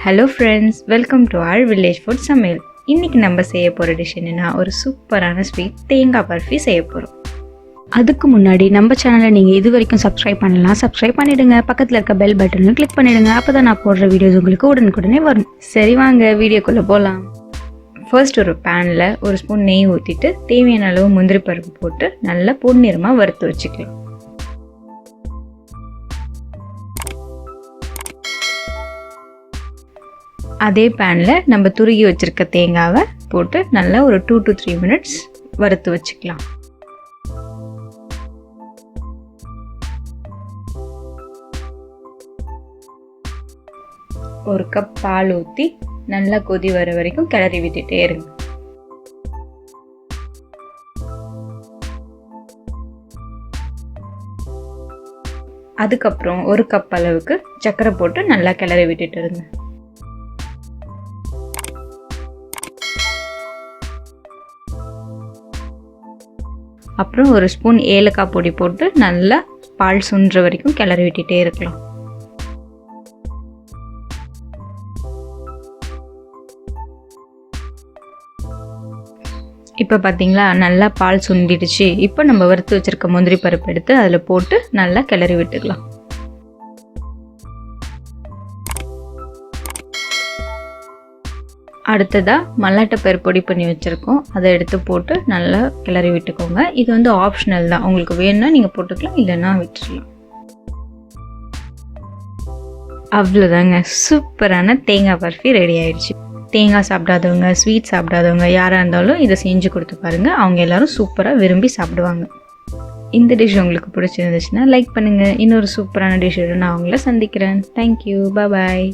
Hello friends, welcome to our village food சமையல். இன்றைக்கி நம்ம செய்ய போகிற டிஷ் என்னென்னா ஒரு சூப்பரான ஸ்வீட் தேங்காய் பர்ஃபி செய்ய போகிறோம். அதுக்கு முன்னாடி நம்ம சேனலை நீங்கள் இது வரைக்கும் சப்ஸ்கிரைப் பண்ணலாம், சப்ஸ்கிரைப் பண்ணிவிடுங்க. பக்கத்தில் இருக்க பெல் பட்டனும் கிளிக் பண்ணிவிடுங்க. அப்போ தான் நான் போடுற வீடியோஸ் உங்களுக்கு உடனுக்குடனே வரும். சரி வாங்க வீடியோக்குள்ளே போகலாம். ஃபர்ஸ்ட் ஒரு பேனில் ஒரு ஸ்பூன் நெய் ஊற்றிட்டு தேவையான அளவு முந்திரி பருப்பு போட்டு நல்லா பொன்னிறமாக வறுத்து வச்சுக்கலாம். அதே பேனில் நம்ம துருகி வச்சுருக்க தேங்காவை போட்டு நல்லா ஒரு 2 to 3 minutes வறுத்து வச்சுக்கலாம். ஒரு கப் பால் ஊற்றி நல்லா கொதி வர வரைக்கும் கிளறி விட்டுட்டே இருங்க. அதுக்கப்புறம் ஒரு கப் அளவுக்கு சர்க்கரை போட்டு நல்லா கிளறி விட்டுட்டு இருங்க. அப்புறம் ஒரு ஸ்பூன் ஏலக்காய் பொடி போட்டு நல்லா பால் சுண்டுற வரைக்கும் கிளறி விட்டுட்டே இருக்கலாம். இப்போ பார்த்தீங்களா நல்லா பால் சுண்டிடுச்சு. இப்போ நம்ம வறுத்து வச்சுருக்க முந்திரி பருப்பு எடுத்து அதில் போட்டு நல்லா கிளறி விட்டுக்கலாம். அடுத்ததாக மல்லாட்டை பயிர் பொடி பண்ணி வச்சுருக்கோம், அதை எடுத்து போட்டு நல்லா கிளறி விட்டுக்கோங்க. இது வந்து ஆப்ஷனல் தான், உங்களுக்கு வேணும்னா நீங்கள் போட்டுக்கலாம், இல்லைன்னா விட்டுடலாம். அவ்வளோதாங்க, சூப்பரான தேங்காய் பர்ஃபி ரெடி ஆயிடுச்சு. தேங்காய் சாப்பிடாதவங்க, ஸ்வீட் சாப்பிடாதவங்க யாராக இருந்தாலும் இதை செஞ்சு கொடுத்து பாருங்கள். அவங்க எல்லோரும் சூப்பராக விரும்பி சாப்பிடுவாங்க. இந்த டிஷ் உங்களுக்கு பிடிச்சிருந்துச்சுன்னா லைக் பண்ணுங்கள். இன்னொரு சூப்பரான டிஷ்ஷோட நான் அவங்கள சந்திக்கிறேன். தேங்க்யூ, பாய்.